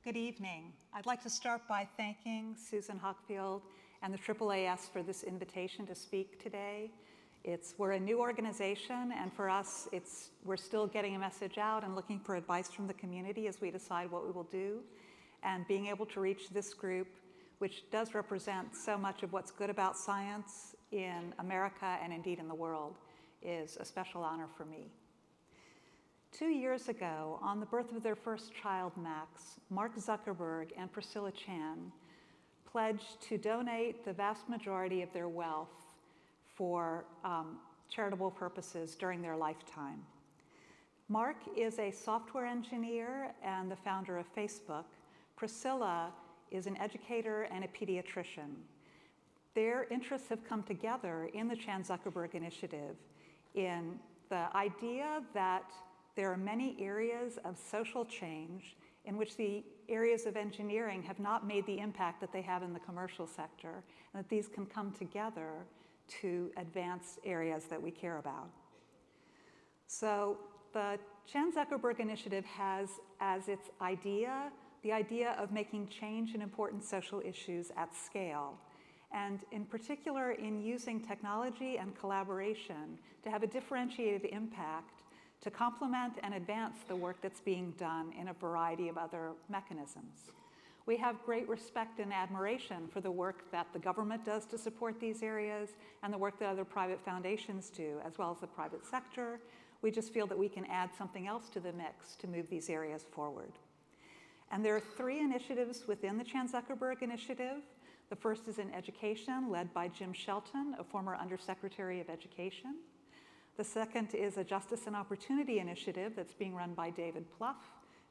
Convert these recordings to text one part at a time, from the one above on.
Good evening. I'd like to start by thanking Susan Hockfield and the AAAS for this invitation to speak today. We're a new organization, and for us, we're still getting a message out and looking for advice from the community as we decide what we will do. And being able to reach this group, which does represent so much of what's good about science in America and indeed in the world, is a special honor for me. 2 years ago, on the birth of their first child, Max, Mark Zuckerberg and Priscilla Chan pledged to donate the vast majority of their wealth for charitable purposes during their lifetime. Mark is a software engineer and the founder of Facebook. Priscilla is an educator and a pediatrician. Their interests have come together in the Chan Zuckerberg Initiative in the idea that there are many areas of social change in which the areas of engineering have not made the impact that they have in the commercial sector, and that these can come together to advance areas that we care about. So the Chan Zuckerberg Initiative has as its idea the idea of making change in important social issues at scale, and in particular in using technology and collaboration to have a differentiated impact to complement and advance the work that's being done in a variety of other mechanisms. We have great respect and admiration for the work that the government does to support these areas and the work that other private foundations do, as well as the private sector. We just feel that we can add something else to the mix to move these areas forward. And there are 3 initiatives within the Chan Zuckerberg Initiative. The first is in education, led by Jim Shelton, a former Undersecretary of Education. The second is a Justice and Opportunity Initiative that's being run by David Plouffe,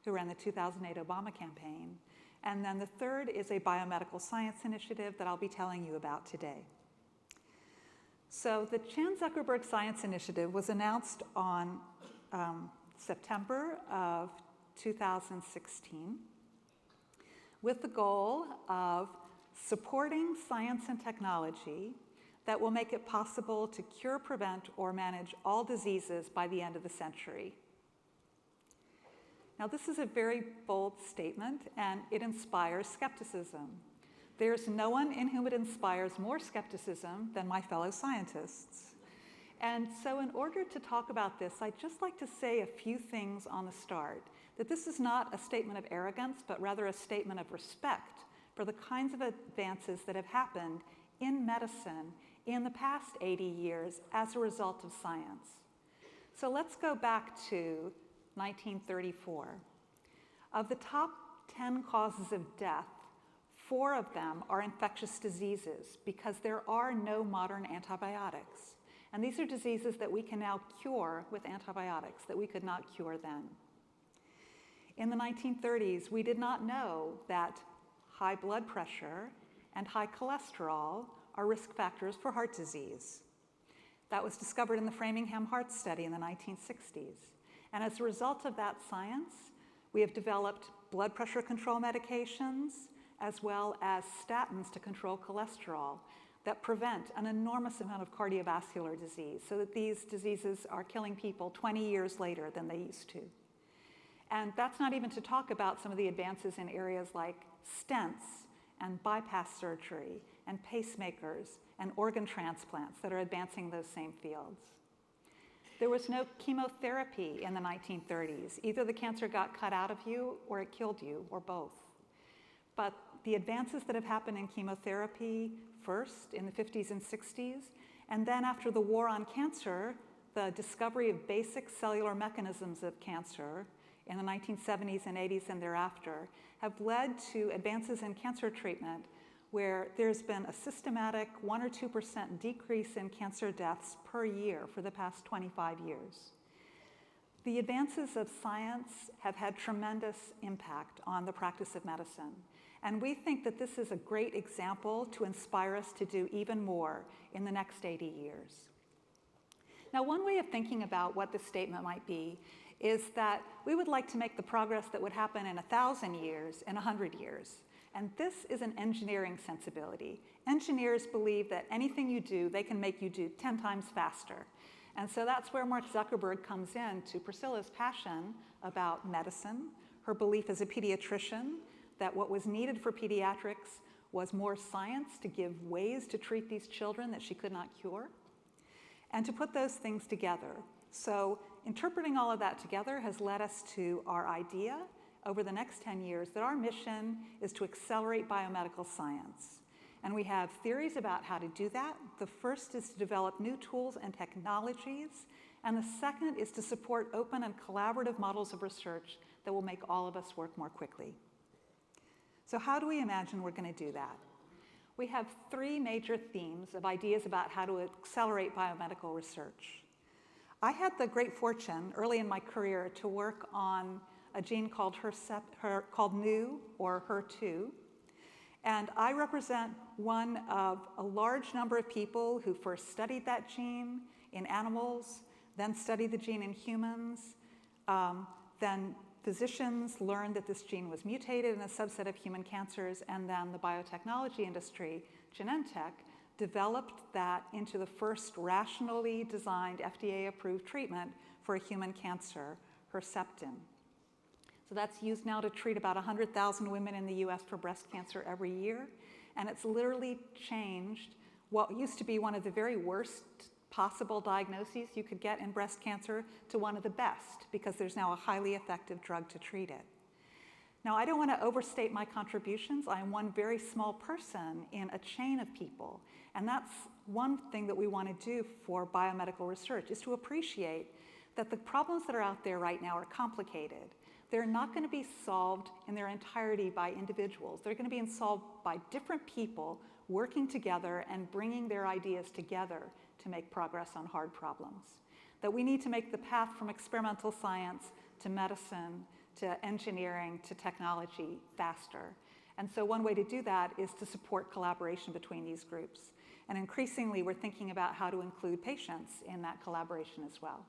who ran the 2008 Obama campaign. And then the third is a Biomedical Science Initiative that I'll be telling you about today. So the Chan Zuckerberg Science Initiative was announced on September of 2016 with the goal of supporting science and technology that will make it possible to cure, prevent, or manage all diseases by the end of the century. Now, this is a very bold statement, and it inspires skepticism. There's no one in whom it inspires more skepticism than my fellow scientists. And so in order to talk about this, I'd just like to say a few things on the start, that this is not a statement of arrogance, but rather a statement of respect for the kinds of advances that have happened in medicine in the past 80 years as a result of science. So let's go back to 1934. Of the top 10 causes of death, 4 of them are infectious diseases because there are no modern antibiotics. And these are diseases that we can now cure with antibiotics that we could not cure then. In the 1930s, we did not know that high blood pressure and high cholesterol are risk factors for heart disease. That was discovered in the Framingham Heart Study in the 1960s. And as a result of that science, we have developed blood pressure control medications as well as statins to control cholesterol that prevent an enormous amount of cardiovascular disease, so that these diseases are killing people 20 years later than they used to. And that's not even to talk about some of the advances in areas like stents and bypass surgery and pacemakers and organ transplants that are advancing those same fields. There was no chemotherapy in the 1930s. Either the cancer got cut out of you or it killed you, or both. But the advances that have happened in chemotherapy, first in the 50s and 60s, and then after the war on cancer, the discovery of basic cellular mechanisms of cancer in the 1970s and 80s and thereafter, have led to advances in cancer treatment where there's been a systematic 1 or 2% decrease in cancer deaths per year for the past 25 years. The advances of science have had tremendous impact on the practice of medicine. And we think that this is a great example to inspire us to do even more in the next 80 years. Now, one way of thinking about what this statement might be is that we would like to make the progress that would happen in 1,000 years in 100 years. And this is an engineering sensibility. Engineers believe that anything you do, they can make you do 10 times faster. And so that's where Mark Zuckerberg comes in to Priscilla's passion about medicine, her belief as a pediatrician that what was needed for pediatrics was more science to give ways to treat these children that she could not cure, and to put those things together. So interpreting all of that together has led us to our idea over the next 10 years that our mission is to accelerate biomedical science. And we have theories about how to do that. The first is to develop new tools and technologies, and the second is to support open and collaborative models of research that will make all of us work more quickly. So how do we imagine we're going to do that? We have three major themes of ideas about how to accelerate biomedical research. I had the great fortune early in my career to work on a gene called NU, or HER2. And I represent one of a large number of people who first studied that gene in animals, then studied the gene in humans, then physicians learned that this gene was mutated in a subset of human cancers, and then the biotechnology industry, Genentech, developed that into the first rationally designed FDA-approved treatment for a human cancer, Herceptin. So that's used now to treat about 100,000 women in the US for breast cancer every year, and it's literally changed what used to be one of the very worst possible diagnoses you could get in breast cancer to one of the best, because there's now a highly effective drug to treat it. Now, I don't want to overstate my contributions. I am one very small person in a chain of people, and that's one thing that we want to do for biomedical research, is to appreciate that the problems that are out there right now are complicated. They're not going to be solved in their entirety by individuals. They're going to be solved by different people working together and bringing their ideas together to make progress on hard problems. That we need to make the path from experimental science to medicine, to engineering, to technology faster. And so one way to do that is to support collaboration between these groups. And increasingly, we're thinking about how to include patients in that collaboration as well.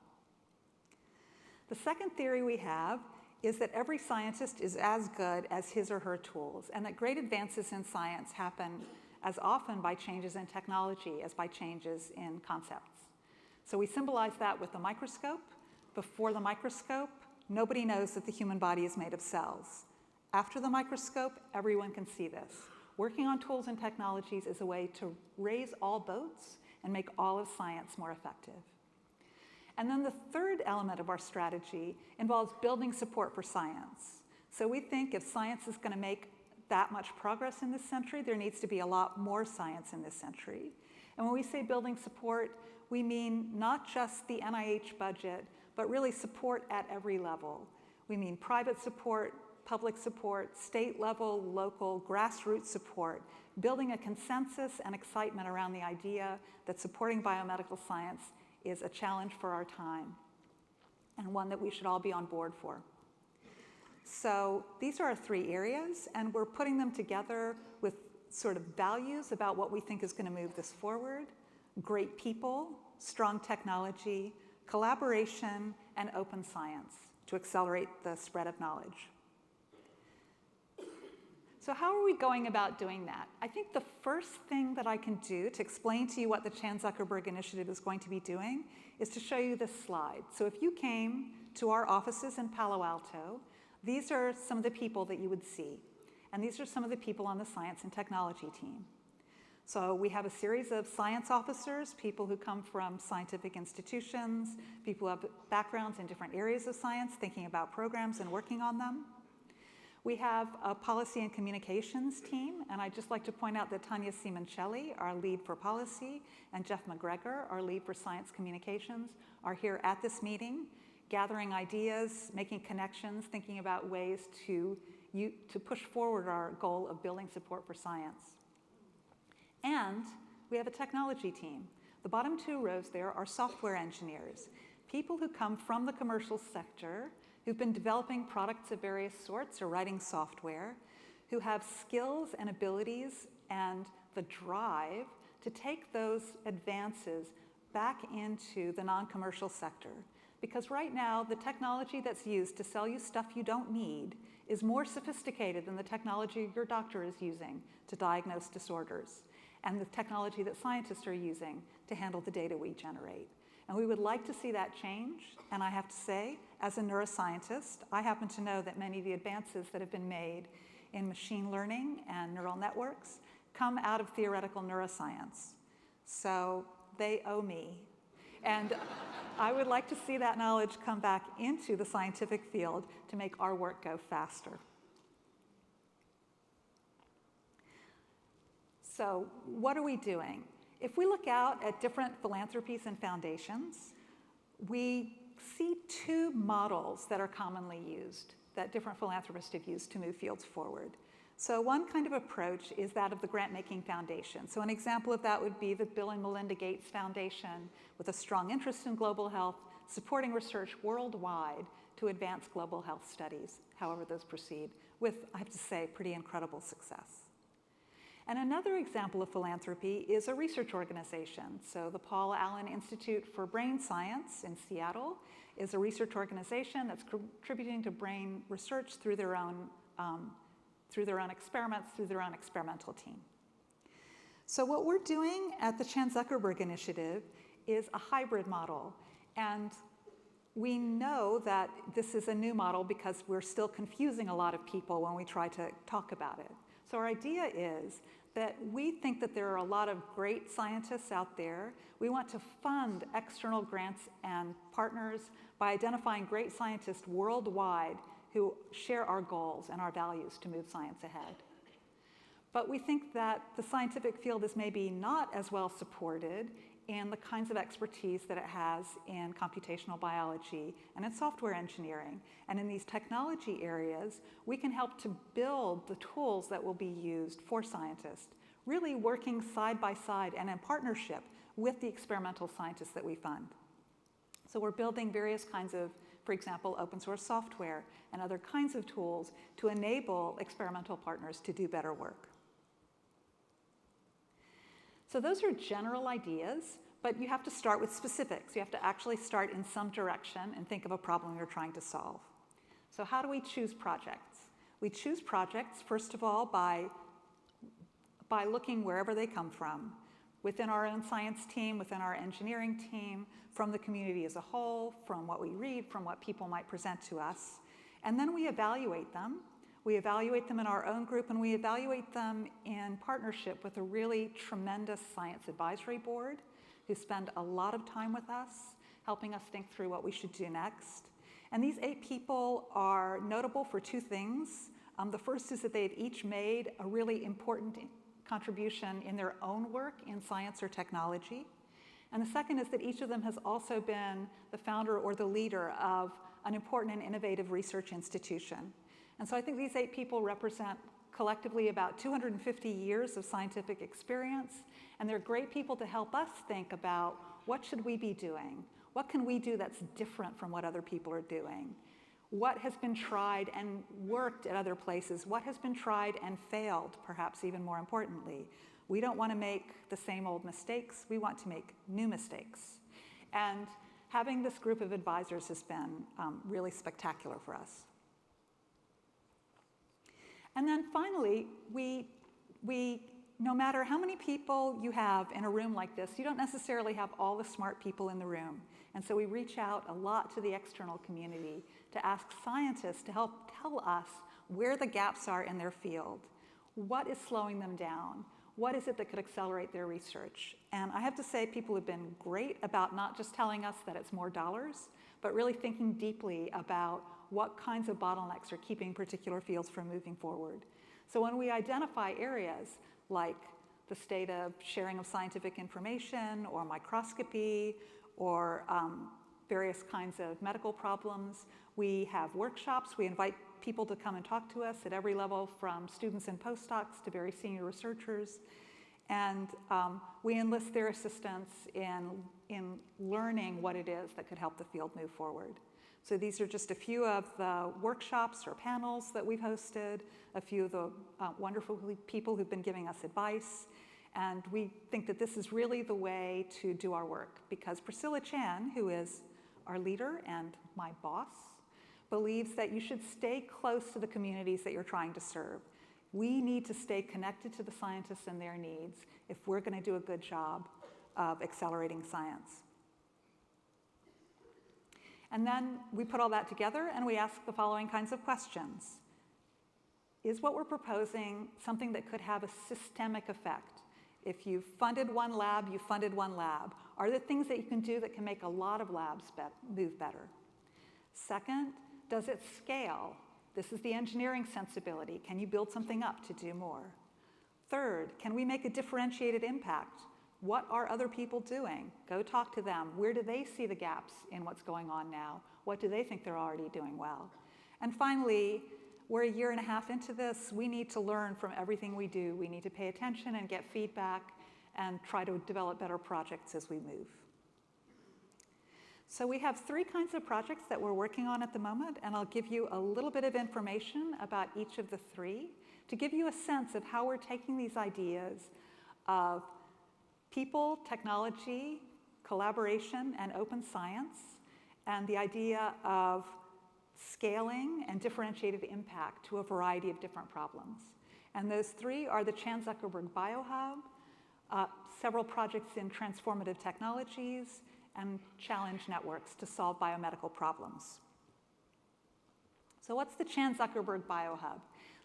The second theory we have is that every scientist is as good as his or her tools, and that great advances in science happen as often by changes in technology as by changes in concepts. So we symbolize that with the microscope. Before the microscope, nobody knows that the human body is made of cells. After the microscope, everyone can see this. Working on tools and technologies is a way to raise all boats and make all of science more effective. And then the third element of our strategy involves building support for science. So we think if science is going to make that much progress in this century, there needs to be a lot more science in this century. And when we say building support, we mean not just the NIH budget, but really support at every level. We mean private support, public support, state level, local, grassroots support, building a consensus and excitement around the idea that supporting biomedical science is a challenge for our time, and one that we should all be on board for. So these are our three areas, and we're putting them together with sort of values about what we think is going to move this forward: great people, strong technology, collaboration, and open science to accelerate the spread of knowledge. So how are we going about doing that? I think the first thing that I can do to explain to you what the Chan Zuckerberg Initiative is going to be doing is to show you this slide. So if you came to our offices in Palo Alto, these are some of the people that you would see. And these are some of the people on the science and technology team. So we have a series of science officers, people who come from scientific institutions, people who have backgrounds in different areas of science, thinking about programs and working on them. We have a policy and communications team, and I'd just like to point out that Tanya Simoncelli, our lead for policy, and Jeff McGregor, our lead for science communications, are here at this meeting, gathering ideas, making connections, thinking about ways to push forward our goal of building support for science. And we have a technology team. The bottom two rows there are software engineers, people who come from the commercial sector, who've been developing products of various sorts or writing software, who have skills and abilities and the drive to take those advances back into the non-commercial sector. Because right now, the technology that's used to sell you stuff you don't need is more sophisticated than the technology your doctor is using to diagnose disorders, and the technology that scientists are using to handle the data we generate. And we would like to see that change, and I have to say, as a neuroscientist, I happen to know that many of the advances that have been made in machine learning and neural networks come out of theoretical neuroscience. So they owe me. And I would like to see that knowledge come back into the scientific field to make our work go faster. So what are we doing? If we look out at different philanthropies and foundations, we see two models that are commonly used, that different philanthropists have used to move fields forward. So one kind of approach is that of the grant-making foundation. So an example of that would be the Bill and Melinda Gates Foundation, with a strong interest in global health, supporting research worldwide to advance global health studies, however those proceed, with, I have to say, pretty incredible success. And another example of philanthropy is a research organization. So the Paul Allen Institute for Brain Science in Seattle is a research organization that's contributing to brain research through their own experiments, through their own experimental team. So what we're doing at the Chan Zuckerberg Initiative is a hybrid model. And we know that this is a new model because we're still confusing a lot of people when we try to talk about it. So our idea is that we think that there are a lot of great scientists out there. We want to fund external grants and partners by identifying great scientists worldwide who share our goals and our values to move science ahead. But we think that the scientific field is maybe not as well supported in the kinds of expertise that it has in computational biology and in software engineering. And in these technology areas, we can help to build the tools that will be used for scientists, really working side by side and in partnership with the experimental scientists that we fund. So we're building various kinds of, for example, open source software and other kinds of tools to enable experimental partners to do better work. So those are general ideas, but you have to start with specifics. You have to actually start in some direction and think of a problem you're trying to solve. So how do we choose projects? We choose projects, first of all, by looking wherever they come from, within our own science team, within our engineering team, from the community as a whole, from what we read, from what people might present to us. And then we evaluate them. We evaluate them in our own group, and we evaluate them in partnership with a really tremendous science advisory board who spend a lot of time with us, helping us think through what we should do next. And these 8 people are notable for 2 things. The first is that they've each made a really important contribution in their own work in science or technology. And the second is that each of them has also been the founder or the leader of an important and innovative research institution. And so I think these 8 people represent collectively about 250 years of scientific experience, and they're great people to help us think about what should we be doing? What can we do that's different from what other people are doing? What has been tried and worked at other places? What has been tried and failed, perhaps even more importantly? We don't want to make the same old mistakes. We want to make new mistakes. And having this group of advisors has been really spectacular for us. And then finally, no matter how many people you have in a room like this, you don't necessarily have all the smart people in the room. And so we reach out a lot to the external community to ask scientists to help tell us where the gaps are in their field. What is slowing them down? What is it that could accelerate their research? And I have to say, people have been great about not just telling us that it's more dollars, but really thinking deeply about what kinds of bottlenecks are keeping particular fields from moving forward. So when we identify areas like the state of sharing of scientific information or microscopy or various kinds of medical problems, we have workshops. We invite people to come and talk to us at every level, from students and postdocs to very senior researchers. And we enlist their assistance in learning what it is that could help the field move forward. So these are just a few of the workshops or panels that we've hosted, a few of the wonderful people who've been giving us advice. And we think that this is really the way to do our work, because Priscilla Chan, who is our leader and my boss, believes that you should stay close to the communities that you're trying to serve. We need to stay connected to the scientists and their needs if we're going to do a good job of accelerating science. And then we put all that together and we ask the following kinds of questions. is what we're proposing something that could have a systemic effect? If you funded one lab, you funded one lab. Are there things that you can do that can make a lot of labs move better? Second, does it scale? This is the engineering sensibility. Can you build something up to do more? Third, can we make a differentiated impact? What are other people doing? Go talk to them. Where do they see the gaps in what's going on now? What do they think they're already doing well? And finally, we're a year and a half into this. We need to learn from everything we do. We need to pay attention and get feedback and try to develop better projects as we move. So we have 3 kinds of projects that we're working on at the moment, and I'll give you a little bit of information about each of the 3 to give you a sense of how we're taking these ideas of people, technology, collaboration, and open science, and the idea of scaling and differentiated impact to a variety of different problems. And those 3 are the Chan Zuckerberg Biohub, several projects in transformative technologies, and challenge networks to solve biomedical problems. So what's the Chan Zuckerberg Biohub?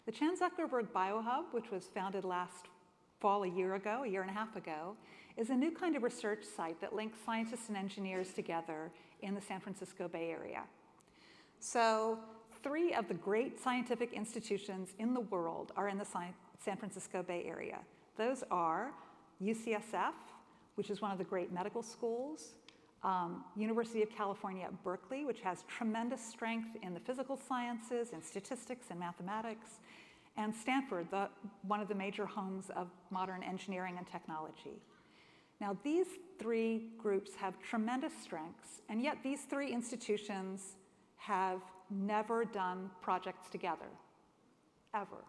The Chan Zuckerberg Biohub, which was founded last fall a year and a half ago, is a new kind of research site that links scientists and engineers together in the San Francisco Bay Area. So 3 of the great scientific institutions in the world are in the San Francisco Bay Area. Those are UCSF, which is one of the great medical schools, University of California at Berkeley, which has tremendous strength in the physical sciences, in statistics and mathematics, and Stanford, one of the major homes of modern engineering and technology. Now, these 3 groups have tremendous strengths, and yet these 3 institutions have never done projects together, ever.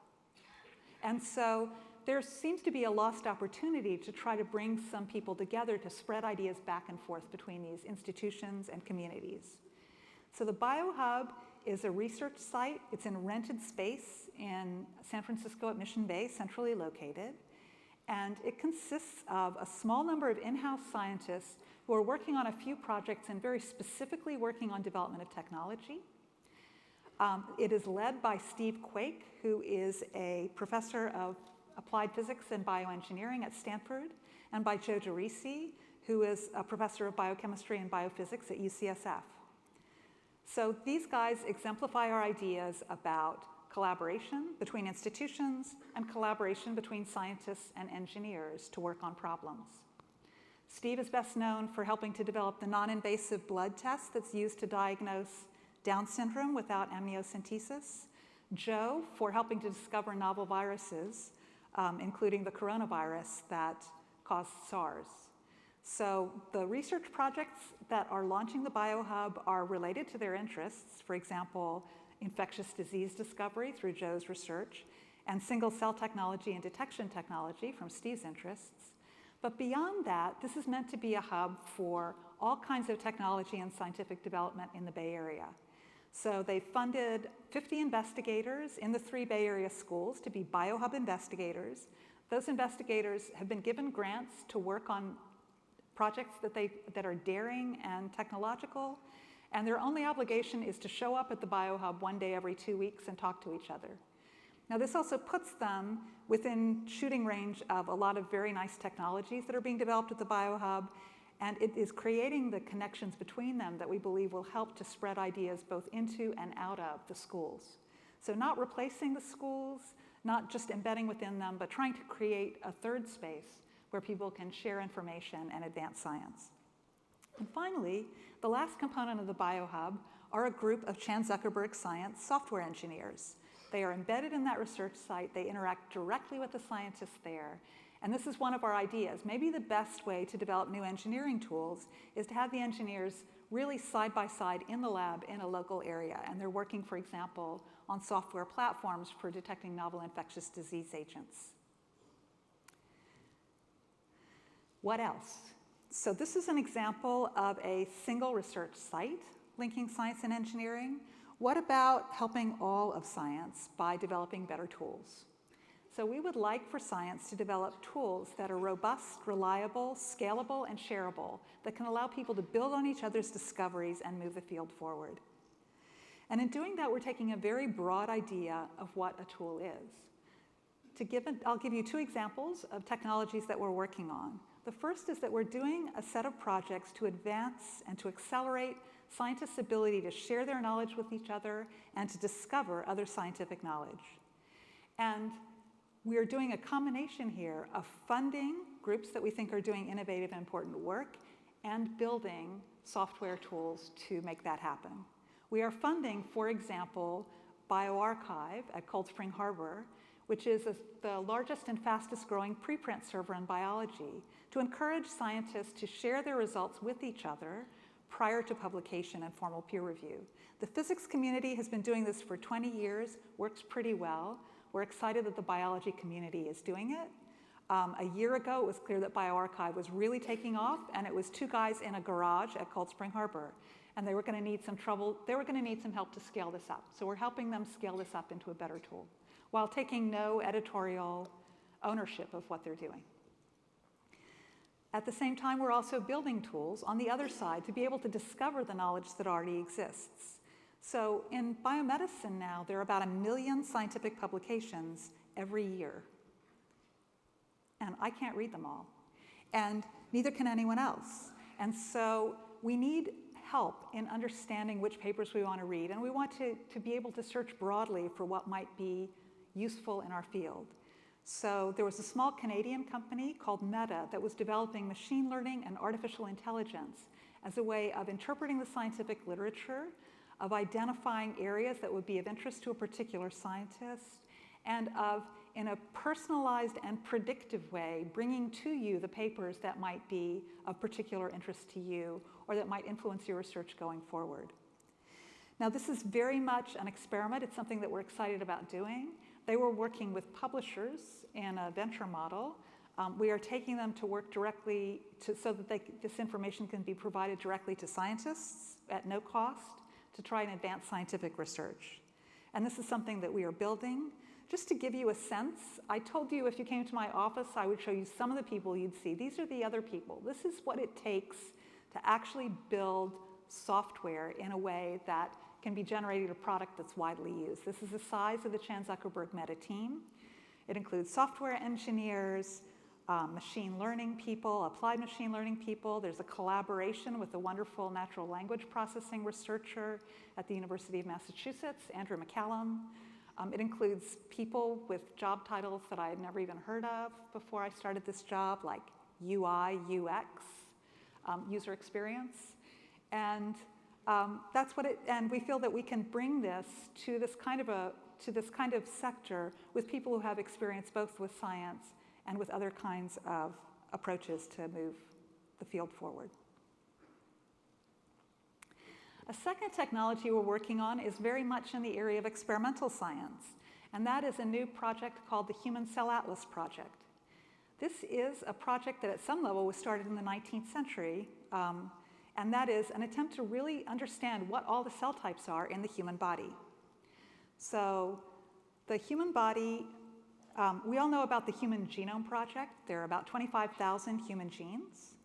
And so there seems to be a lost opportunity to try to bring some people together to spread ideas back and forth between these institutions and communities. So the Biohub is a research site. It's in rented space in San Francisco at Mission Bay, centrally located. And it consists of a small number of in-house scientists who are working on a few projects and very specifically working on development of technology. It is led by Steve Quake, who is a professor of applied physics and bioengineering at Stanford, and by Joe Derisi, who is a professor of biochemistry and biophysics at UCSF. So these guys exemplify our ideas about collaboration between institutions and collaboration between scientists and engineers to work on problems. Steve is best known for helping to develop the non-invasive blood test that's used to diagnose Down syndrome without amniocentesis. Joe for helping to discover novel viruses, including the coronavirus that caused SARS. So the research projects that are launching the Biohub are related to their interests. For example, infectious disease discovery through Joe's research, and single cell technology and detection technology from Steve's interests. But beyond that, this is meant to be a hub for all kinds of technology and scientific development in the Bay Area. So they funded 50 investigators in the 3 Bay Area schools to be Biohub investigators. Those investigators have been given grants to work on projects that are daring and technological, and their only obligation is to show up at the Biohub one day every 2 weeks and talk to each other. Now, this also puts them within shooting range of a lot of very nice technologies that are being developed at the Biohub, and it is creating the connections between them that we believe will help to spread ideas both into and out of the schools. So not replacing the schools, not just embedding within them, but trying to create a third space where people can share information and advance science. And finally, the last component of the Biohub are a group of Chan Zuckerberg Science software engineers. They are embedded in that research site. They interact directly with the scientists there. And this is one of our ideas. Maybe the best way to develop new engineering tools is to have the engineers really side by side in the lab in a local area. And they're working, for example, on software platforms for detecting novel infectious disease agents. What else? So this is an example of a single research site linking science and engineering. What about helping all of science by developing better tools? So we would like for science to develop tools that are robust, reliable, scalable, and shareable that can allow people to build on each other's discoveries and move the field forward. And in doing that, we're taking a very broad idea of what a tool is. I'll give you 2 examples of technologies that we're working on. The first is that we're doing a set of projects to advance and to accelerate scientists' ability to share their knowledge with each other and to discover other scientific knowledge. And we are doing a combination here of funding groups that we think are doing innovative and important work and building software tools to make that happen. We are funding, for example, BioArchive at Cold Spring Harbor, which is the largest and fastest growing preprint server in biology, to encourage scientists to share their results with each other prior to publication and formal peer review. The physics community has been doing this for 20 years, works pretty well. We're excited that the biology community is doing it. A year ago, it was clear that BioArchive was really taking off, and it was 2 guys in a garage at Cold Spring Harbor. And they were going to need some help to scale this up. So we're helping them scale this up into a better tool, while taking no editorial ownership of what they're doing. At the same time, we're also building tools on the other side to be able to discover the knowledge that already exists. So in biomedicine now, there are about 1 million scientific publications every year. And I can't read them all. And neither can anyone else. And so we need help in understanding which papers we want to read. And we want to be able to search broadly for what might be useful in our field. So there was a small Canadian company called Meta that was developing machine learning and artificial intelligence as a way of interpreting the scientific literature, of identifying areas that would be of interest to a particular scientist, and of, in a personalized and predictive way, bringing to you the papers that might be of particular interest to you or that might influence your research going forward. Now, this is very much an experiment. It's something that we're excited about doing. They were working with publishers in a venture model. We are taking them to work directly so that this information can be provided directly to scientists at no cost to try and advance scientific research. And this is something that we are building. Just to give you a sense, I told you if you came to my office, I would show you some of the people you'd see. These are the other people. This is what it takes to actually build software in a way that can be generated a product that's widely used. This is the size of the Chan Zuckerberg Meta team. It includes software engineers, machine learning people, applied machine learning people. There's a collaboration with a wonderful natural language processing researcher at the University of Massachusetts, Andrew McCallum. It includes people with job titles that I had never even heard of before I started this job, like UI, UX, user experience. And that's what and we feel that we can bring this to this kind of sector with people who have experience both with science and with other kinds of approaches to move the field forward. A second technology we're working on is very much in the area of experimental science, and that is a new project called the Human Cell Atlas Project. This is a project that at some level was started in the 19th century, and that is an attempt to really understand what all the cell types are in the human body. So the human body, we all know about the Human Genome Project. There are about 25,000 human genes.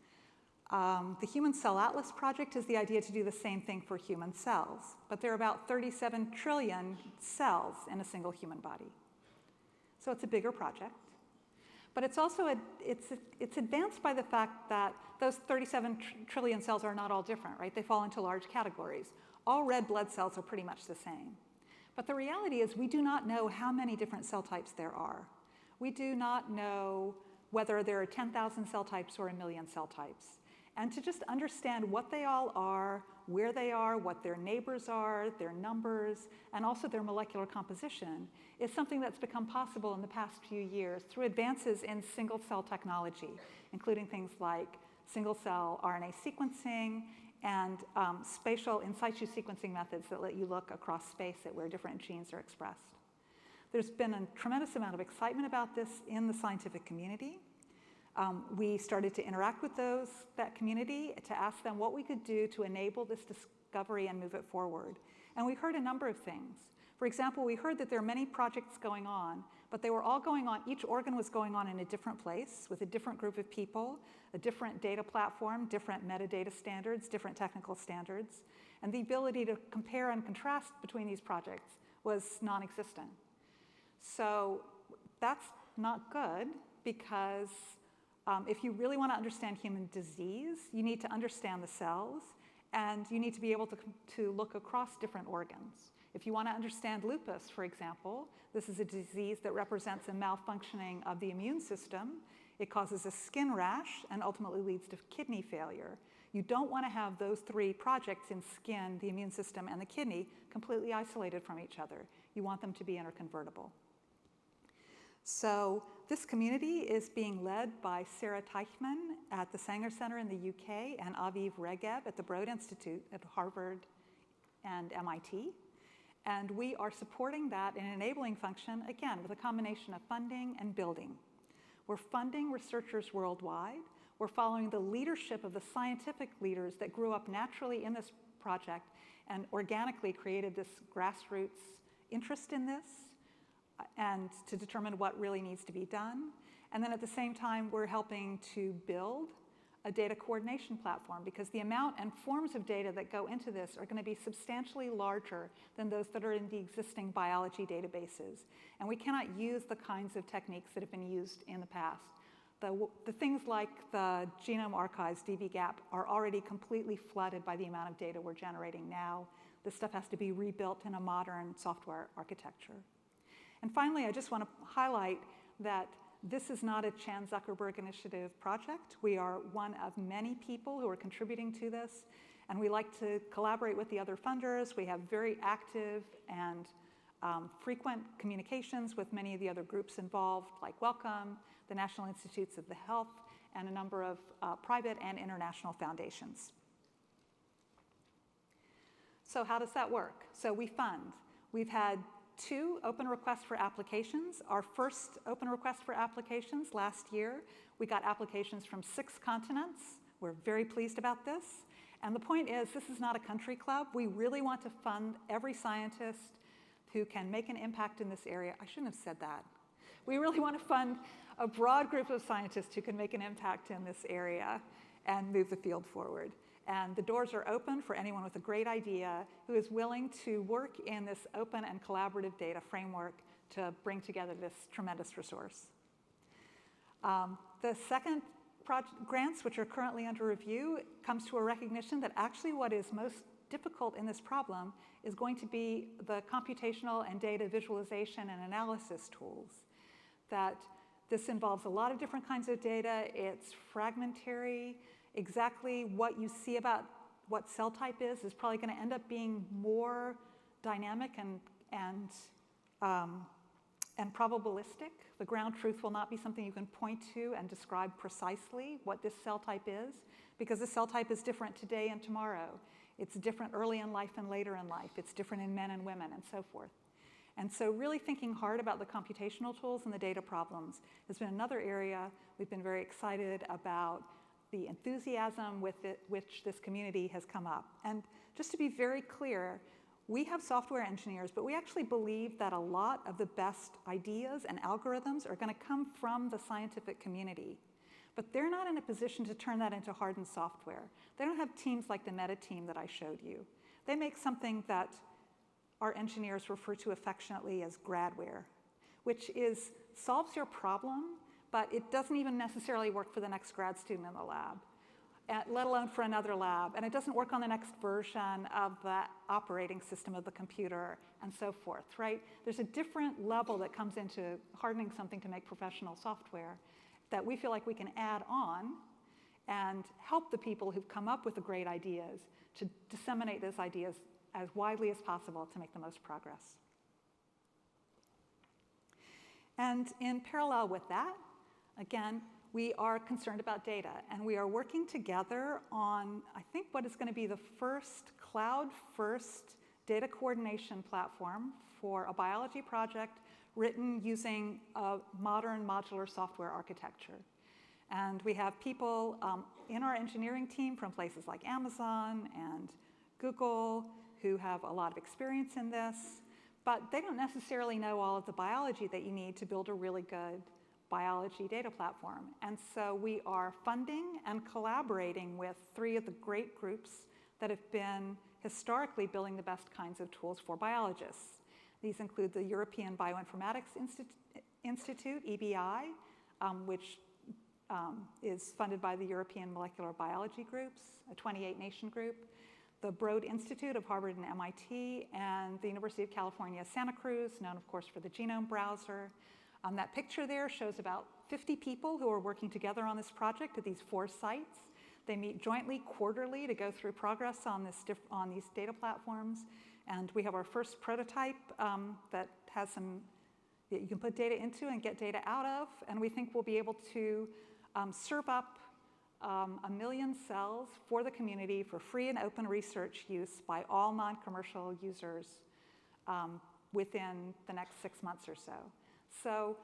The Human Cell Atlas Project is the idea to do the same thing for human cells, but there are about 37 trillion cells in a single human body. So it's a bigger project. But it's also, it's advanced by the fact that those 37 trillion cells are not all different, right? They fall into large categories. All red blood cells are pretty much the same. But the reality is we do not know how many different cell types there are. We do not know whether there are 10,000 cell types or 1 million cell types. And to just understand what they all are, where they are, what their neighbors are, their numbers, and also their molecular composition is something that's become possible in the past few years through advances in single-cell technology, including things like single-cell RNA sequencing and spatial in situ sequencing methods that let you look across space at where different genes are expressed. There's been a tremendous amount of excitement about this in the scientific community. We started to interact with that community to ask them what we could do to enable this discovery and move it forward. And we heard a number of things. For example, we heard that there are many projects going on, but they were all going on, each organ was going on in a different place with a different group of people, a different data platform, different metadata standards, different technical standards. And the ability to compare and contrast between these projects was non-existent. So that's not good, because if you really want to understand human disease, you need to understand the cells, and you need to be able to look across different organs. If you want to understand lupus, for example, this is a disease that represents a malfunctioning of the immune system. It causes a skin rash and ultimately leads to kidney failure. You don't want to have those three projects in skin, the immune system, and the kidney completely isolated from each other. You want them to be interconvertible. So this community is being led by Sarah Teichmann at the Sanger Center in the UK and Aviv Regev at the Broad Institute at Harvard and MIT. And we are supporting that in an enabling function, again, with a combination of funding and building. We're funding researchers worldwide. We're following the leadership of the scientific leaders that grew up naturally in this project and organically created this grassroots interest in this, and to determine what really needs to be done. And then at the same time, we're helping to build a data coordination platform, because the amount and forms of data that go into this are going to be substantially larger than those that are in the existing biology databases. And we cannot use the kinds of techniques that have been used in the past. The things like the Genome Archives, dbGaP, are already completely flooded by the amount of data we're generating now. This stuff has to be rebuilt in a modern software architecture. And finally, I just want to highlight that this is not a Chan Zuckerberg Initiative project. We are one of many people who are contributing to this, and we like to collaborate with the other funders. We have very active and frequent communications with many of the other groups involved, like Wellcome, the National Institutes of the Health, and a number of private and international foundations. So how does that work? So we fund. We've had 2 open requests for applications. Our first open request for applications last year, we got applications from 6 continents. We're very pleased about this. And the point is, this is not a country club. We really want to fund every scientist who can make an impact in this area. I shouldn't have said that. We really want to fund a broad group of scientists who can make an impact in this area and move the field forward. And the doors are open for anyone with a great idea who is willing to work in this open and collaborative data framework to bring together this tremendous resource. The second grants, which are currently under review, comes to a recognition that actually what is most difficult in this problem is going to be the computational and data visualization and analysis tools. That this involves a lot of different kinds of data. It's fragmentary. Exactly what you see about what cell type is probably going to end up being more dynamic and probabilistic. The ground truth will not be something you can point to and describe precisely what this cell type is, because the cell type is different today and tomorrow. It's different early in life and later in life. It's different in men and women and so forth. And so really thinking hard about the computational tools and the data problems has been another area we've been very excited about, the enthusiasm with which this community has come up. And just to be very clear, we have software engineers, but we actually believe that a lot of the best ideas and algorithms are going to come from the scientific community. But they're not in a position to turn that into hardened software. They don't have teams like the Meta team that I showed you. They make something that our engineers refer to affectionately as gradware, which solves your problem, but it doesn't even necessarily work for the next grad student in the lab, let alone for another lab. And it doesn't work on the next version of the operating system of the computer and so forth, right? There's a different level that comes into hardening something to make professional software that we feel like we can add on and help the people who've come up with the great ideas to disseminate those ideas as widely as possible to make the most progress. And in parallel with that, again, we are concerned about data, and we are working together on, I think, what is going to be the first cloud-first data coordination platform for a biology project written using a modern modular software architecture. And we have people in our engineering team from places like Amazon and Google who have a lot of experience in this, but they don't necessarily know all of the biology that you need to build a really good biology data platform. And so we are funding and collaborating with 3 of the great groups that have been historically building the best kinds of tools for biologists. These include the European Bioinformatics Institute, EBI, which is funded by the European Molecular Biology Groups, a 28-nation group, the Broad Institute of Harvard and MIT, and the University of California, Santa Cruz, known of course for the genome browser. That picture there shows about 50 people who are working together on this project at these 4 sites. They meet jointly quarterly to go through progress on these data platforms. And we have our first prototype that has that you can put data into and get data out of. And we think we'll be able to serve up 1 million cells for the community for free and open research use by all non-commercial users within the next 6 months or so. So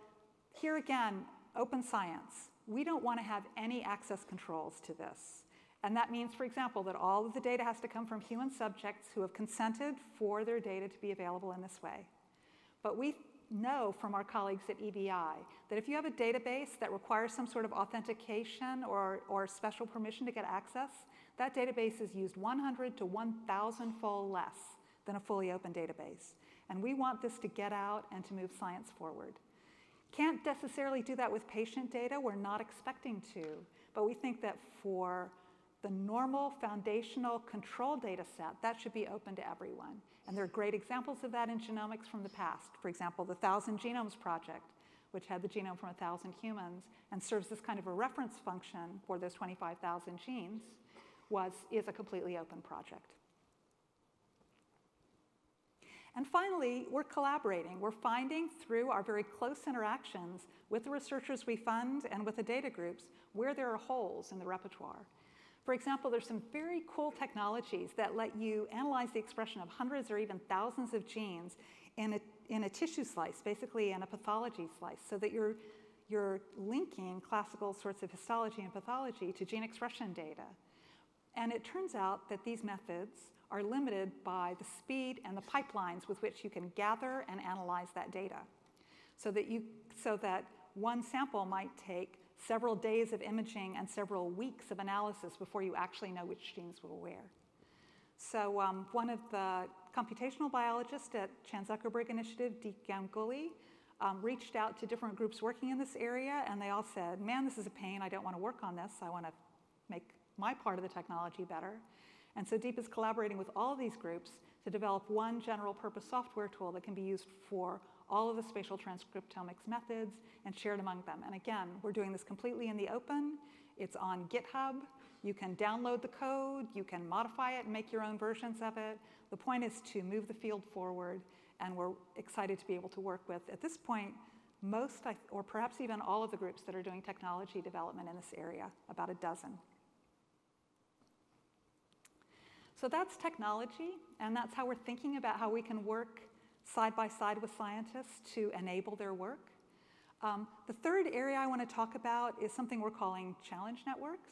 here again, open science. We don't want to have any access controls to this. And that means, for example, that all of the data has to come from human subjects who have consented for their data to be available in this way. But we know from our colleagues at EBI that if you have a database that requires some sort of authentication or special permission to get access, that database is used 100 to 1,000-fold less than a fully open database. And we want this to get out and to move science forward. Can't necessarily do that with patient data. We're not expecting to. But we think that for the normal foundational control data set, that should be open to everyone. And there are great examples of that in genomics from the past. For example, the 1,000 Genomes Project, which had the genome from 1,000 humans and serves this kind of a reference function for those 25,000 genes, is a completely open project. And finally, we're collaborating. We're finding through our very close interactions with the researchers we fund and with the data groups where there are holes in the repertoire. For example, there's some very cool technologies that let you analyze the expression of hundreds or even thousands of genes in a tissue slice, basically in a pathology slice, so that you're linking classical sorts of histology and pathology to gene expression data. And it turns out that these methods are limited by the speed and the pipelines with which you can gather and analyze that data. So that one sample might take several days of imaging and several weeks of analysis before you actually know which genes were where. So one of the computational biologists at Chan Zuckerberg Initiative, Deep Ganguly, reached out to different groups working in this area, and they all said, man, this is a pain. I don't want to work on this. I want to make my part of the technology better. And so Deep is collaborating with all of these groups to develop one general purpose software tool that can be used for all of the spatial transcriptomics methods and shared among them. And again, we're doing this completely in the open. It's on GitHub. You can download the code. You can modify it and make your own versions of it. The point is to move the field forward, and we're excited to be able to work with, at this point, most, or perhaps even all of the groups that are doing technology development in this area, about a dozen. So that's technology, and that's how we're thinking about how we can work side by side with scientists to enable their work. The third area I want to talk about is something we're calling challenge networks,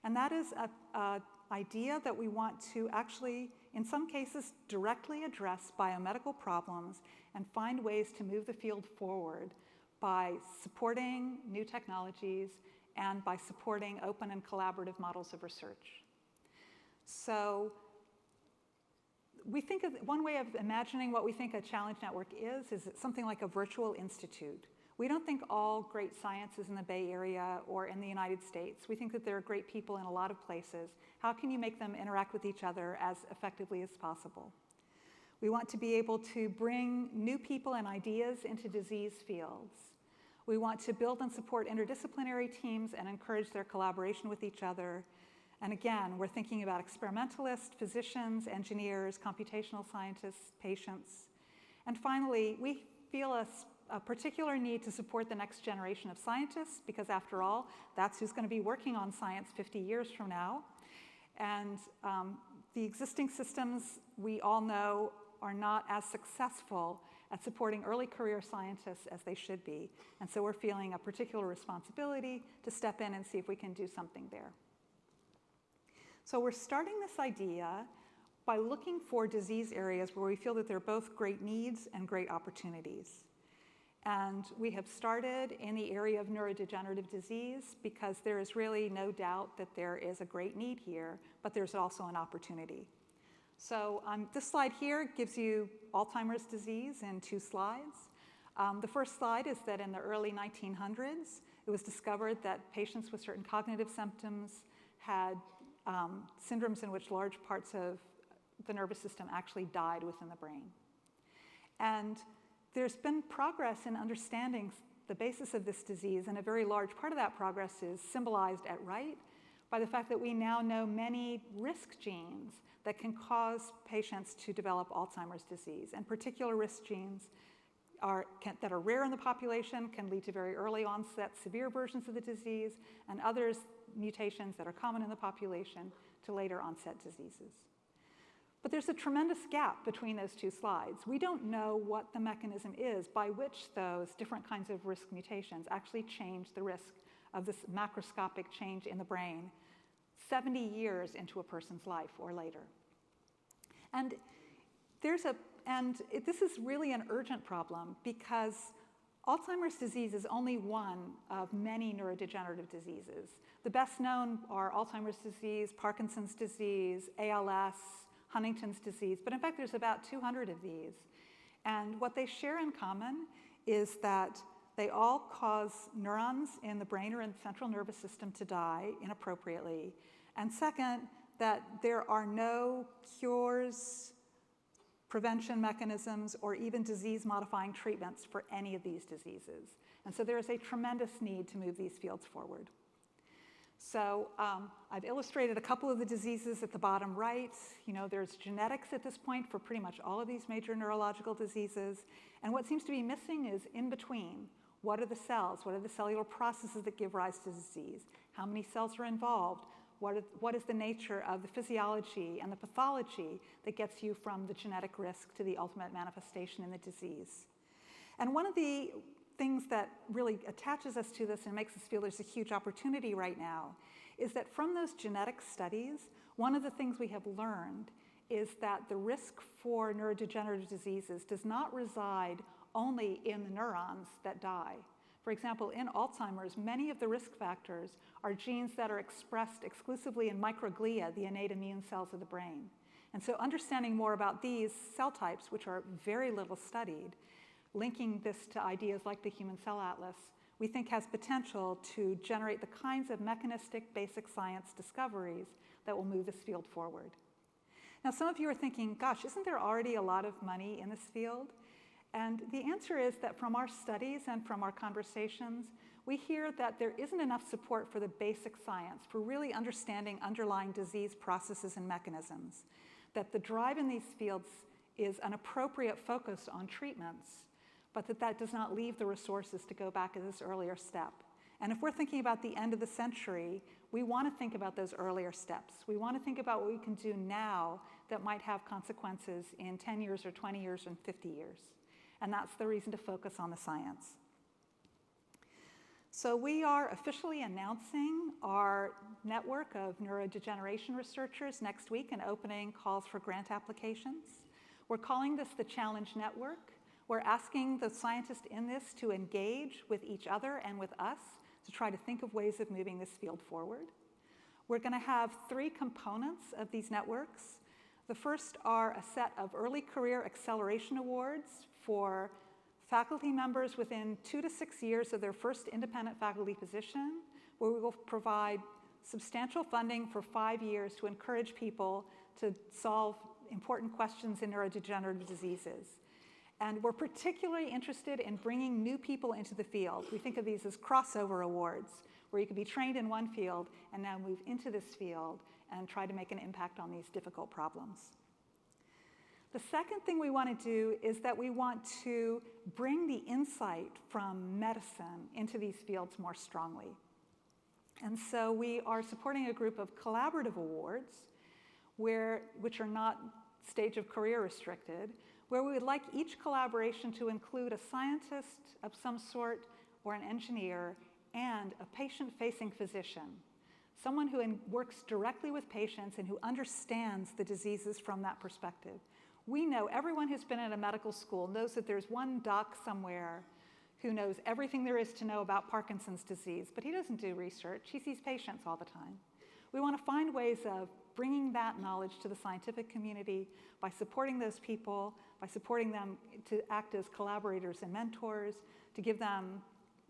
and that is an idea that we want to actually, in some cases, directly address biomedical problems and find ways to move the field forward by supporting new technologies and by supporting open and collaborative models of research. So we think of one way of imagining what we think a challenge network is something like a virtual institute. We don't think all great science is in the Bay Area or in the United States. We think that there are great people in a lot of places. How can you make them interact with each other as effectively as possible? We want to be able to bring new people and ideas into disease fields. We want to build and support interdisciplinary teams and encourage their collaboration with each other. And again, we're thinking about experimentalists, physicians, engineers, computational scientists, patients. And finally, we feel a particular need to support the next generation of scientists, because after all, that's who's going to be working on science 50 years from now. And the existing systems, we all know, are not as successful at supporting early career scientists as they should be. And so we're feeling a particular responsibility to step in and see if we can do something there. So we're starting this idea by looking for disease areas where we feel that there are both great needs and great opportunities. And we have started in the area of neurodegenerative disease because there is really no doubt that there is a great need here, but there's also an opportunity. So this slide here gives you Alzheimer's disease in 2 slides. The first slide is that in the early 1900s, it was discovered that patients with certain cognitive symptoms had syndromes in which large parts of the nervous system actually died within the brain. And there's been progress in understanding the basis of this disease, and a very large part of that progress is symbolized at right by the fact that we now know many risk genes that can cause patients to develop Alzheimer's disease. And particular risk genes that are rare in the population can lead to very early onset severe versions of the disease, and others, mutations that are common in the population, to later onset diseases. But there's a tremendous gap between those 2 slides. We don't know what the mechanism is by which those different kinds of risk mutations actually change the risk of this macroscopic change in the brain 70 years into a person's life or later. And this is really an urgent problem because Alzheimer's disease is only one of many neurodegenerative diseases. The best known are Alzheimer's disease, Parkinson's disease, ALS, Huntington's disease, but in fact there's about 200 of these. And what they share in common is that they all cause neurons in the brain or in the central nervous system to die inappropriately. And second, that there are no cures, prevention mechanisms, or even disease-modifying treatments for any of these diseases. And so there is a tremendous need to move these fields forward. So I've illustrated a couple of the diseases at the bottom right. You know, there's genetics at this point for pretty much all of these major neurological diseases. And what seems to be missing is in between. What are the cells? What are the cellular processes that give rise to disease? How many cells are involved? What is the nature of the physiology and the pathology that gets you from the genetic risk to the ultimate manifestation in the disease? And one of the things that really attaches us to this and makes us feel there's a huge opportunity right now is that from those genetic studies, one of the things we have learned is that the risk for neurodegenerative diseases does not reside only in the neurons that die. For example, in Alzheimer's, many of the risk factors are genes that are expressed exclusively in microglia, the innate immune cells of the brain. And so understanding more about these cell types, which are very little studied, linking this to ideas like the Human Cell Atlas, we think has potential to generate the kinds of mechanistic basic science discoveries that will move this field forward. Now, some of you are thinking, gosh, isn't there already a lot of money in this field? And the answer is that from our studies and from our conversations, we hear that there isn't enough support for the basic science, for really understanding underlying disease processes and mechanisms, that the drive in these fields is an appropriate focus on treatments, but that does not leave the resources to go back at this earlier step. And if we're thinking about the end of the century, we want to think about those earlier steps. We want to think about what we can do now that might have consequences in 10 years or 20 years and 50 years. And that's the reason to focus on the science. So we are officially announcing our network of neurodegeneration researchers next week and opening calls for grant applications. We're calling this the Challenge Network. We're asking the scientists in this to engage with each other and with us to try to think of ways of moving this field forward. We're going to have 3 components of these networks. The first are a set of early career acceleration awards for faculty members within 2 to 6 years of their first independent faculty position, where we will provide substantial funding for 5 years to encourage people to solve important questions in neurodegenerative diseases. And we're particularly interested in bringing new people into the field. We think of these as crossover awards, where you could be trained in one field and now move into this field and try to make an impact on these difficult problems. The second thing we want to do is that we want to bring the insight from medicine into these fields more strongly. And so we are supporting a group of collaborative awards, which are not stage of career restricted, where we would like each collaboration to include a scientist of some sort or an engineer and a patient-facing physician, someone who works directly with patients and who understands the diseases from that perspective. We know everyone who's been in a medical school knows that there's one doc somewhere who knows everything there is to know about Parkinson's disease, but he doesn't do research. He sees patients all the time. We want to find ways of bringing that knowledge to the scientific community by supporting those people, by supporting them to act as collaborators and mentors, to give them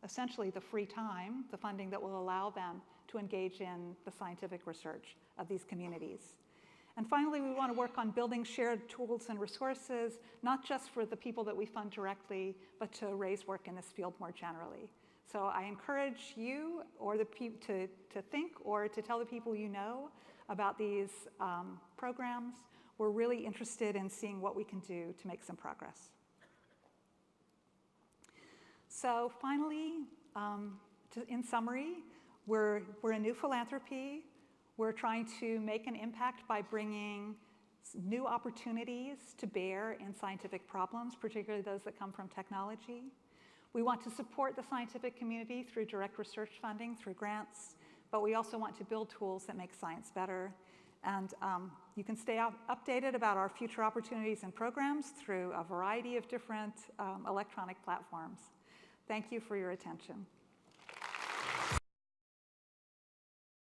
essentially the free time, the funding that will allow them to engage in the scientific research of these communities. And finally, we want to work on building shared tools and resources, not just for the people that we fund directly, but to raise work in this field more generally. So I encourage you or the to think or to tell the people you know about these programs. We're really interested in seeing what we can do to make some progress. So finally, in summary, we're a new philanthropy. We're trying to make an impact by bringing new opportunities to bear in scientific problems, particularly those that come from technology. We want to support the scientific community through direct research funding, through grants, but we also want to build tools that make science better. And you can stay updated about our future opportunities and programs through a variety of different electronic platforms. Thank you for your attention.